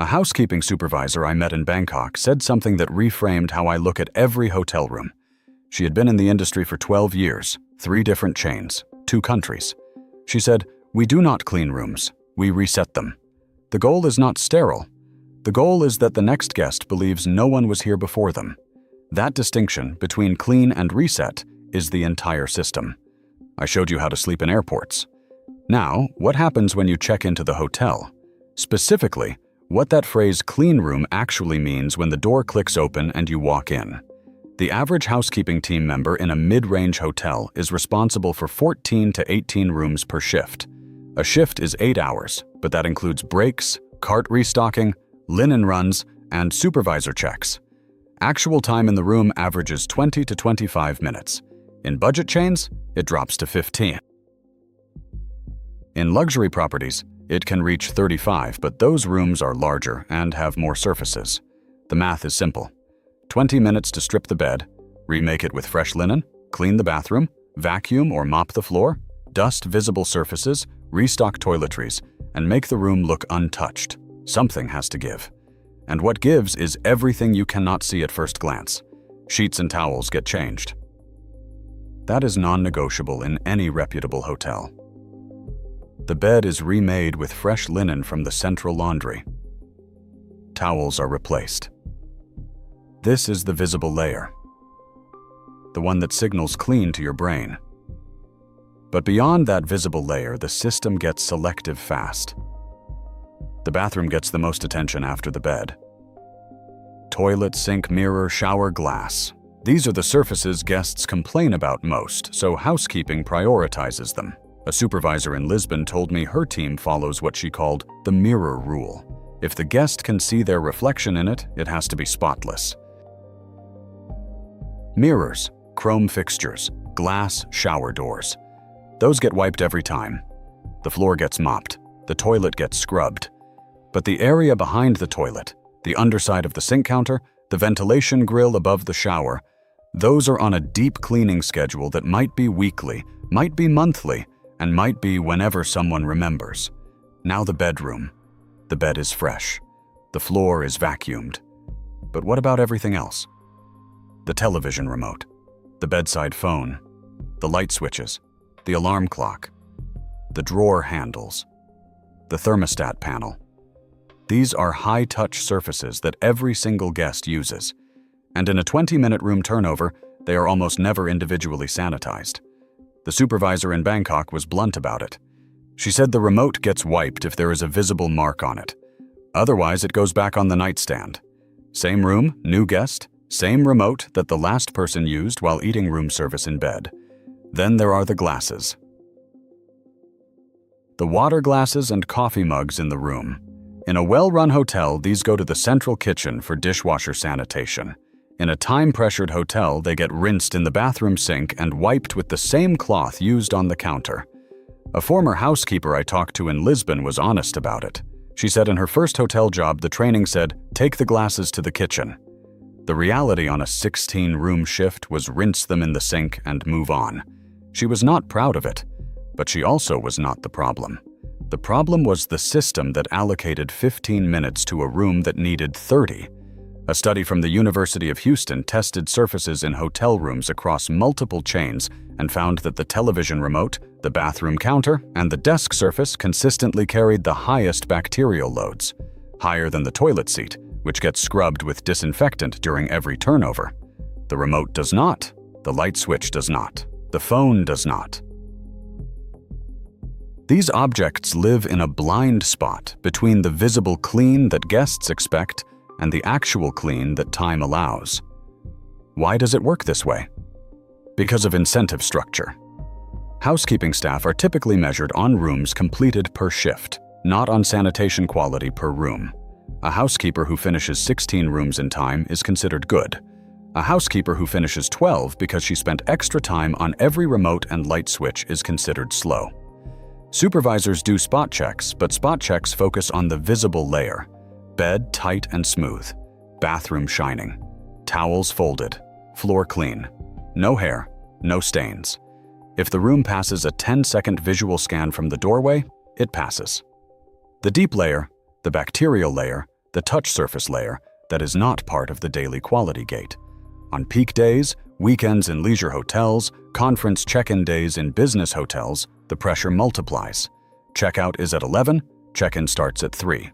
A housekeeping supervisor I met in Bangkok said something that reframed how I look at every hotel room. She had been in the industry for 12 years, 3 different chains, 2 countries. She said, "We do not clean rooms, we reset them. The goal is not sterile. The goal is that the next guest believes no one was here before them. That distinction between clean and reset is the entire system." I showed you how to sleep in airports. Now, what happens when you check into the hotel? Specifically, what that phrase clean room actually means when the door clicks open and you walk in. The average housekeeping team member in a mid-range hotel is responsible for 14 to 18 rooms per shift. A shift is 8 hours, but that includes breaks, cart restocking, linen runs, and supervisor checks. Actual time in the room averages 20 to 25 minutes. In budget chains, it drops to 15. In luxury properties, it can reach 35, but those rooms are larger and have more surfaces. The math is simple. 20 minutes to strip the bed, remake it with fresh linen, clean the bathroom, vacuum or mop the floor, dust visible surfaces, restock toiletries, and make the room look untouched. Something has to give. And what gives is everything you cannot see at first glance. Sheets and towels get changed. That is non-negotiable in any reputable hotel. The bed is remade with fresh linen from the central laundry. Towels are replaced. This is the visible layer, the one that signals clean to your brain. But beyond that visible layer, the system gets selective fast. The bathroom gets the most attention after the bed. Toilet, sink, mirror, shower, glass. These are the surfaces guests complain about most, so housekeeping prioritizes them. A supervisor in Lisbon told me her team follows what she called the mirror rule. If the guest can see their reflection in it, it has to be spotless. Mirrors, chrome fixtures, glass shower doors. Those get wiped every time. The floor gets mopped. The toilet gets scrubbed. But the area behind the toilet, the underside of the sink counter, the ventilation grill above the shower, those are on a deep cleaning schedule that might be weekly, might be monthly, and might be whenever someone remembers. Now the bedroom. The bed is fresh. The floor is vacuumed. But what about everything else? The television remote, the bedside phone, the light switches, the alarm clock, the drawer handles, the thermostat panel. These are high-touch surfaces that every single guest uses. And in a 20-minute room turnover, they are almost never individually sanitized. The supervisor in Bangkok was blunt about it. She said the remote gets wiped if there is a visible mark on it. Otherwise, it goes back on the nightstand. Same room, new guest, same remote that the last person used while eating room service in bed. Then there are the glasses. The water glasses and coffee mugs in the room. In a well-run hotel, these go to the central kitchen for dishwasher sanitation. In a time-pressured hotel, they get rinsed in the bathroom sink and wiped with the same cloth used on the counter. A former housekeeper I talked to in Lisbon was honest about it. She said in her first hotel job, the training said, "Take the glasses to the kitchen." The reality on a 16-room shift was rinse them in the sink and move on. She was not proud of it, but she also was not the problem. The problem was the system that allocated 15 minutes to a room that needed 30. A study from the University of Houston tested surfaces in hotel rooms across multiple chains and found that the television remote, the bathroom counter, and the desk surface consistently carried the highest bacterial loads, higher than the toilet seat, which gets scrubbed with disinfectant during every turnover. The remote does not. The light switch does not. The phone does not. These objects live in a blind spot between the visible clean that guests expect and the actual clean that time allows. Why does it work this way? Because of incentive structure. Housekeeping staff are typically measured on rooms completed per shift, not on sanitation quality per room. A housekeeper who finishes 16 rooms in time is considered good. A housekeeper who finishes 12 because she spent extra time on every remote and light switch is considered slow. Supervisors do spot checks, but spot checks focus on the visible layer. Bed tight and smooth, bathroom shining, towels folded, floor clean, no hair, no stains. If the room passes a 10-second visual scan from the doorway, it passes. The deep layer, the bacterial layer, the touch surface layer that is not part of the daily quality gate. On peak days, weekends in leisure hotels, conference check-in days in business hotels, the pressure multiplies. Checkout is at 11, check-in starts at 3.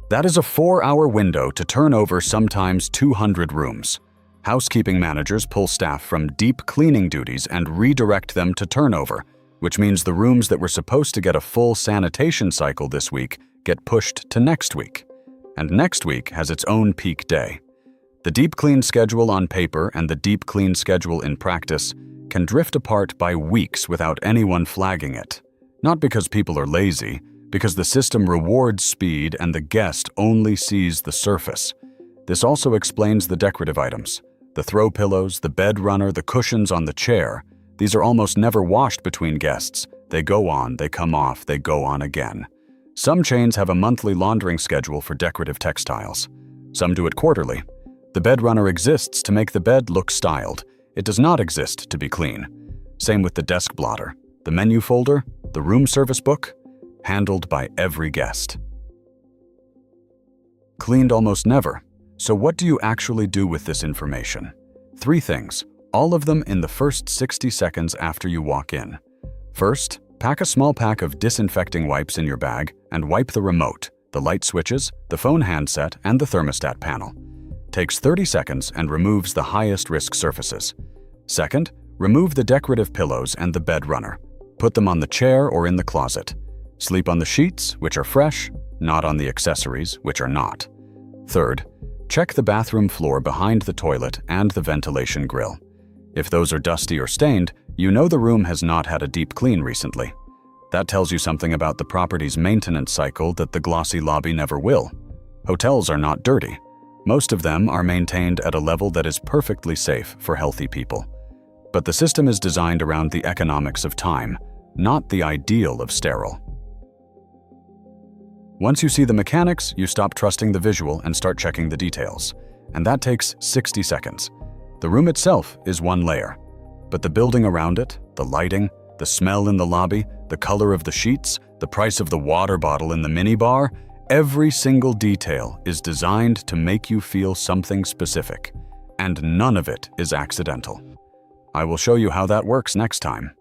That is a 4-hour window to turn over sometimes 200 rooms. Housekeeping managers pull staff from deep cleaning duties and redirect them to turnover, which means the rooms that were supposed to get a full sanitation cycle this week get pushed to next week. And next week has its own peak day. The deep clean schedule on paper and the deep clean schedule in practice can drift apart by weeks without anyone flagging it. Not because people are lazy, because the system rewards speed and the guest only sees the surface. This also explains the decorative items. The throw pillows, the bed runner, the cushions on the chair. These are almost never washed between guests. They go on, they come off, they go on again. Some chains have a monthly laundering schedule for decorative textiles. Some do it quarterly. The bed runner exists to make the bed look styled. It does not exist to be clean. Same with the desk blotter, the menu folder, the room service book, handled by every guest. Cleaned almost never. So what do you actually do with this information? 3 things, all of them in the first 60 seconds after you walk in. First, pack a small pack of disinfecting wipes in your bag and wipe the remote, the light switches, the phone handset, and the thermostat panel. Takes 30 seconds and removes the highest risk surfaces. Second, remove the decorative pillows and the bed runner. Put them on the chair or in the closet. Sleep on the sheets, which are fresh, not on the accessories, which are not. Third, check the bathroom floor behind the toilet and the ventilation grill. If those are dusty or stained, you know the room has not had a deep clean recently. That tells you something about the property's maintenance cycle that the glossy lobby never will. Hotels are not dirty. Most of them are maintained at a level that is perfectly safe for healthy people. But the system is designed around the economics of time, not the ideal of sterile. Once you see the mechanics, you stop trusting the visual and start checking the details. And that takes 60 seconds. The room itself is one layer, but the building around it, the lighting, the smell in the lobby, the color of the sheets, the price of the water bottle in the minibar, every single detail is designed to make you feel something specific, and none of it is accidental. I will show you how that works next time.